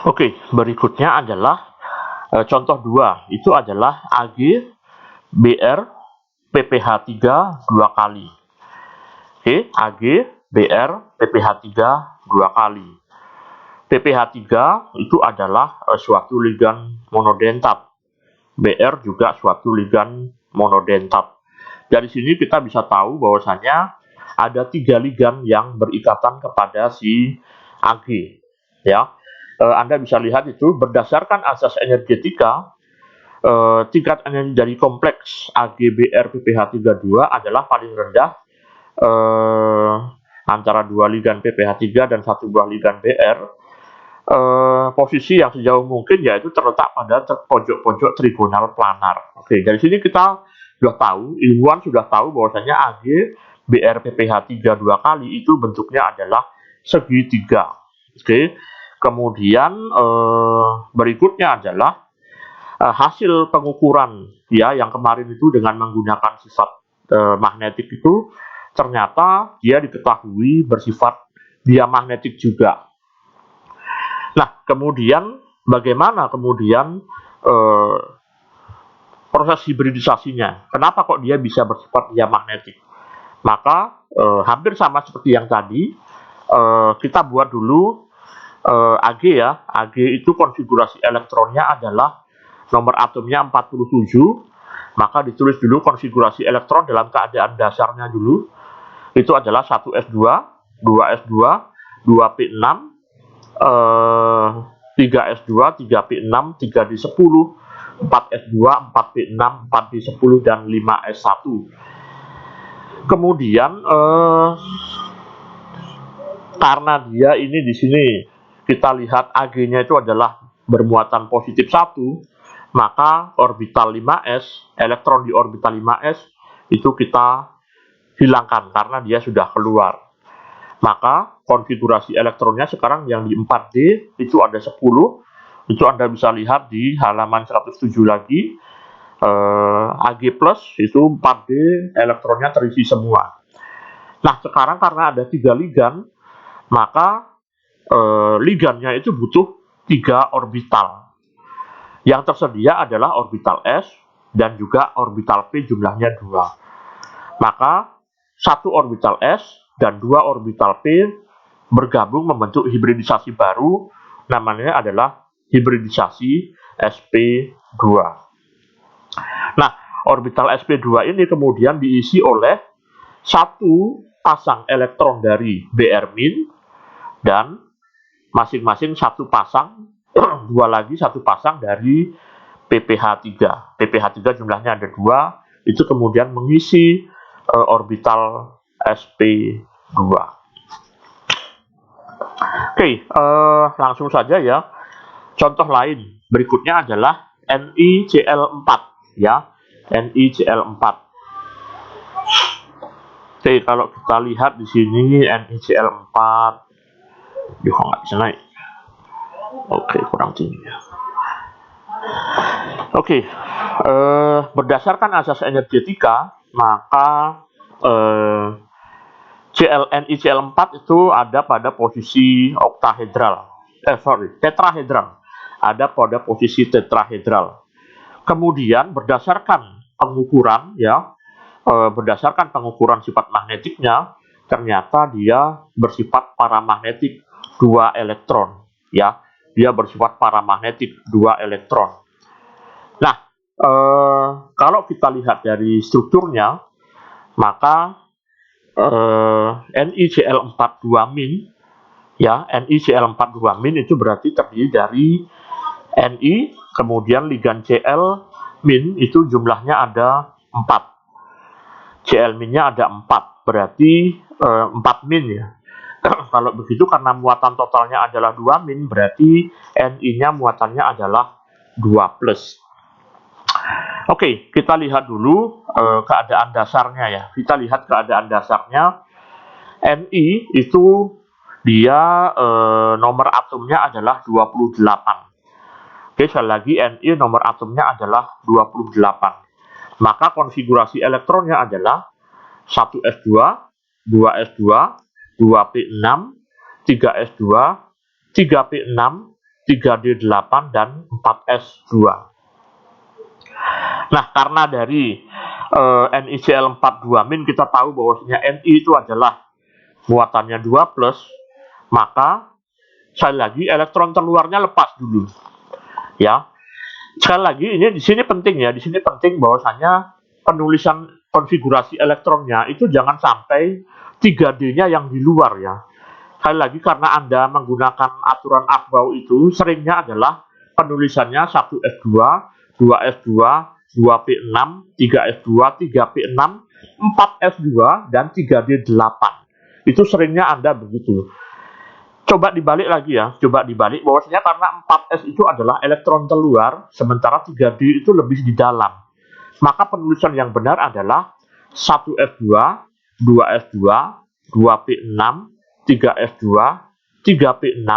Oke, berikutnya adalah contoh 2, itu adalah Ag, Br, PPH3 dua kali. Oke, Ag, Br, PPH3 dua kali. PPH3 itu adalah suatu ligan monodentat. Br juga suatu ligan monodentat. Dari sini kita bisa tahu bahwasanya ada 3 ligan yang berikatan kepada si Ag. Ya, Anda bisa lihat itu berdasarkan asas energetika, tingkat energi dari kompleks AgBr PPH32 adalah paling rendah antara 2 ligan PPH3 dan 1 buah ligan Br. Posisi yang sejauh mungkin yaitu terletak pada pojok-pojok trigonal planar. Oke, dari sini kita sudah tahu, ilmuwan sudah tahu bahwasanya Ag Br PPH3 dua kali itu bentuknya adalah segitiga. Oke, kemudian berikutnya adalah hasil pengukuran ya yang kemarin itu dengan menggunakan sifat magnetik itu ternyata dia diketahui bersifat diamagnetik juga. Nah, kemudian bagaimana kemudian proses hibridisasinya? Kenapa kok dia bisa bersifat diamagnetik? Maka hampir sama seperti yang tadi, kita buat dulu Ag ya. Ag itu konfigurasi elektronnya adalah nomor atomnya 47. Maka ditulis dulu konfigurasi elektron dalam keadaan dasarnya dulu. Itu adalah 1s2, 2s2, 2p6, 3s2, 3p6, 3d10, 4s2, 4p6, 4d10, dan 5s1. Kemudian karena dia ini di sini kita lihat Ag-nya itu adalah bermuatan positif 1, maka orbital 5s, elektron di orbital 5s itu kita hilangkan karena dia sudah keluar. Maka konfigurasi elektronnya sekarang yang di 4D itu ada 10. Itu Anda bisa lihat di halaman 107 lagi. Ag plus itu 4D, elektronnya terisi semua. Nah, sekarang karena ada 3 ligan, maka ligannya itu butuh 3 orbital. Yang tersedia adalah orbital S dan juga orbital P, jumlahnya 2. Maka 1 orbital S dan 2 orbital P bergabung membentuk hibridisasi baru, namanya adalah hibridisasi sp2. Nah, orbital sp2 ini kemudian diisi oleh 1 pasang elektron dari Br- dan masing-masing 1 pasang, 2 lagi 1 pasang dari PPH3. PPH3 jumlahnya ada 2, itu kemudian mengisi orbital sp2. Oke, langsung saja ya. Contoh lain berikutnya adalah NiCl4 ya. NiCl4. Oke, kalau kita lihat di sini NiCl4, nggak bisa naik. Oke, kurang tinggi ya. Oke, berdasarkan asas energetika, maka NiCl4 itu ada pada posisi tetrahedral. Ada pada posisi tetrahedral. Kemudian berdasarkan pengukuran ya, berdasarkan pengukuran sifat magnetiknya, ternyata dia bersifat paramagnetik 2 elektron ya. Dia bersifat paramagnetik 2 elektron. Nah, kalau kita lihat dari strukturnya, maka NiCl4 2- ya, NiCl4 2- itu berarti terdiri dari Ni, kemudian ligan Cl- itu jumlahnya ada 4. Cl- ada 4, berarti 4- ya. Kalau begitu karena muatan totalnya adalah 2-, berarti Ni-nya muatannya adalah 2+. Oke, kita lihat dulu keadaan dasarnya ya. Kita lihat keadaan dasarnya. Ni itu dia nomor atomnya adalah 28. Oke, sekali lagi Ni nomor atomnya adalah 28. Maka konfigurasi elektronnya adalah 1s2, 2s2, 2p6, 3s2, 3p6, 3D8, dan 4s2. Nah, karena dari NiCl42- kita tahu bahwasanya Ni itu adalah muatannya 2+, maka sekali lagi elektron terluarnya lepas dulu. Ya. Sekali lagi ini di sini penting ya, di sini penting bahwasanya penulisan konfigurasi elektronnya itu jangan sampai 3D-nya yang di luar ya. Sekali lagi karena Anda menggunakan aturan Aufbau itu seringnya adalah penulisannya 1s2, 2s2, 2p6, 3s2, 3p6, 4s2, dan 3d8. Itu seringnya Anda begitu. Coba dibalik lagi ya, coba dibalik bahwasanya karena 4s itu adalah elektron terluar, sementara 3d itu lebih di dalam. Maka penulisan yang benar adalah 1s2, 2s2, 2p6, 3s2, 3p6,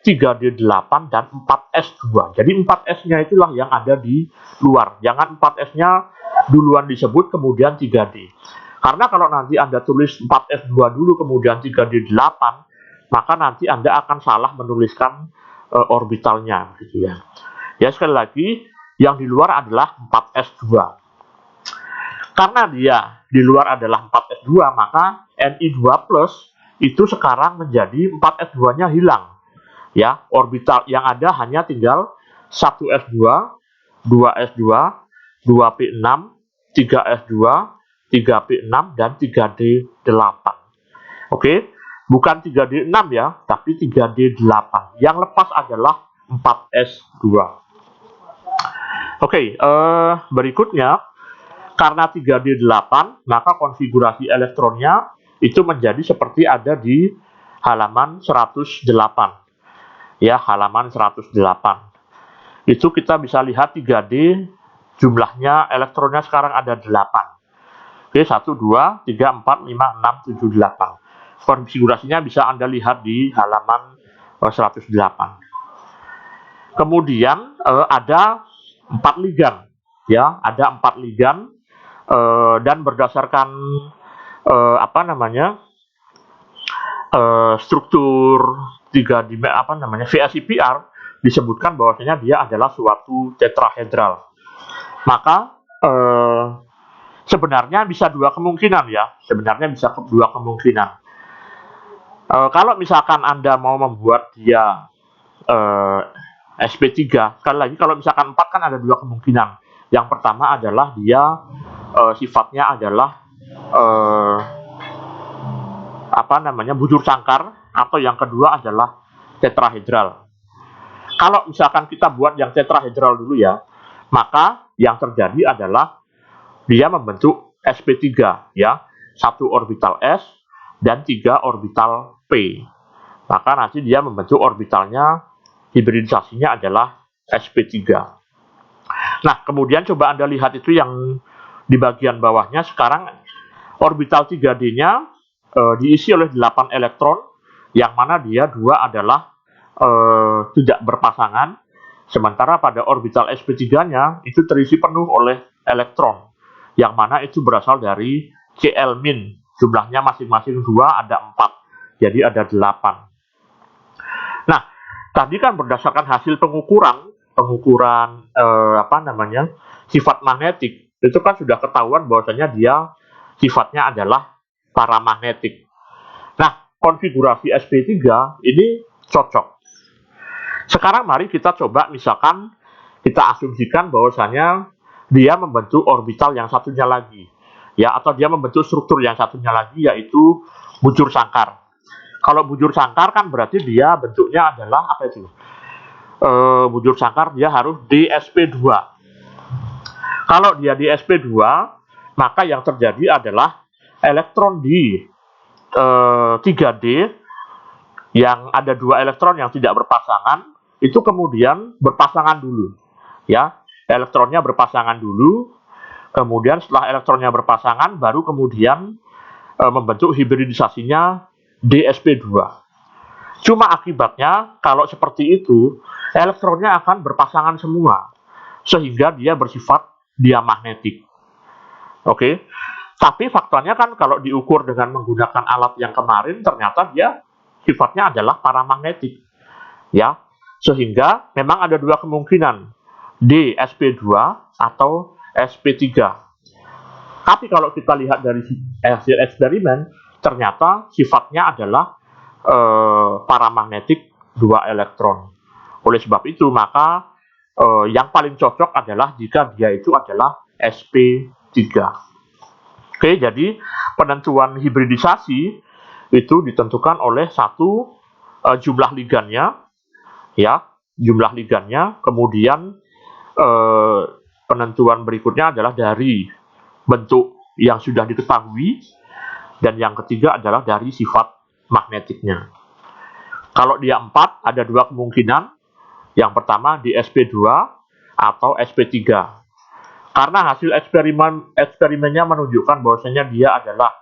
3d8, dan 4s2. Jadi 4s-nya itulah yang ada di luar. Jangan 4s-nya duluan disebut kemudian 3d. Karena kalau nanti Anda tulis 4s2 dulu kemudian 3d8, maka nanti Anda akan salah menuliskan orbitalnya gitu ya. Ya, sekali lagi yang di luar adalah 4s2. Karena dia di luar adalah 4s2, maka Ni2+ itu sekarang menjadi 4s2-nya hilang. Ya, orbital yang ada hanya tinggal 1s2, 2s2, 2p6, 3s2, 3p6, dan 3d8. Oke, bukan 3d6 ya, tapi 3d8. Yang lepas adalah 4s2. Oke, berikutnya karena 3d8, maka konfigurasi elektronnya itu menjadi seperti ada di halaman 108. Ya, halaman 108. Itu kita bisa lihat 3D jumlahnya elektronnya sekarang ada 8. Oke, 1, 2, 3, 4, 5, 6, 7, 8. Konfigurasinya bisa Anda lihat di halaman 108. Kemudian ada 4 ligan. Ya, ada 4 ligan dan berdasarkan struktur 3 VSIPR disebutkan bahwasanya dia adalah suatu tetrahedral. Maka sebenarnya bisa dua kemungkinan ya. Sebenarnya bisa dua kemungkinan. Kalau misalkan Anda mau membuat dia SP3, sekali lagi kalau misalkan 4 kan ada dua kemungkinan. Yang pertama adalah dia sifatnya adalah bujur sangkar, atau yang kedua adalah tetrahedral. Kalau misalkan kita buat yang tetrahedral dulu ya, maka yang terjadi adalah dia membentuk SP3 ya, 1 orbital S dan 3 orbital P. Maka nanti dia membentuk orbitalnya, hibridisasinya adalah SP3. Nah, kemudian coba Anda lihat itu yang di bagian bawahnya. Sekarang orbital 3D-nya diisi oleh 8 elektron, yang mana dia 2 adalah tidak berpasangan, sementara pada orbital SP3-nya itu terisi penuh oleh elektron, yang mana itu berasal dari Cl-, jumlahnya masing-masing 2, ada 4, jadi ada 8. Nah, tadi kan berdasarkan hasil pengukuran sifat magnetik, itu kan sudah ketahuan bahwasanya dia sifatnya adalah paramagnetik. Nah, konfigurasi SP3 ini cocok. Sekarang mari kita coba misalkan kita asumsikan bahwasanya dia membentuk orbital yang satunya lagi, ya, atau dia membentuk struktur yang satunya lagi, yaitu bujur sangkar. Kalau bujur sangkar kan berarti dia bentuknya adalah apa itu? Bujur sangkar dia harus dsp2. Kalau dia dsp2, maka yang terjadi adalah elektron di 3D yang ada 2 elektron yang tidak berpasangan, itu kemudian berpasangan dulu. Ya, elektronnya berpasangan dulu, kemudian setelah elektronnya berpasangan, baru kemudian membentuk hibridisasinya dsp2. Cuma akibatnya kalau seperti itu, elektronnya akan berpasangan semua, sehingga dia bersifat diamagnetik. Oke, tapi faktanya kan kalau diukur dengan menggunakan alat yang kemarin, ternyata dia sifatnya adalah paramagnetik. Ya, Sehingga memang ada dua kemungkinan, D sp2 atau sp3. Tapi kalau kita lihat dari hasil eksperimen, ternyata sifatnya adalah paramagnetik 2 elektron. Oleh sebab itu, maka yang paling cocok adalah jika dia itu adalah sp3. Oke, jadi penentuan hibridisasi itu ditentukan oleh satu jumlah ligannya, ya, jumlah ligannya. Kemudian penentuan berikutnya adalah dari bentuk yang sudah diketahui, dan yang ketiga adalah dari sifat magnetiknya. Kalau dia 4, ada dua kemungkinan. Yang pertama di sp2 atau sp3. Karena hasil eksperimennya menunjukkan bahwasanya dia adalah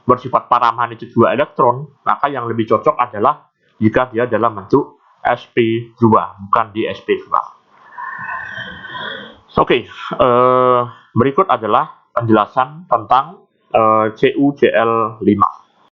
bersifat paramagnetik 2 elektron, maka yang lebih cocok adalah jika dia dalam bentuk sp2, bukan di sp2. Oke, berikut adalah penjelasan tentang CuCl5.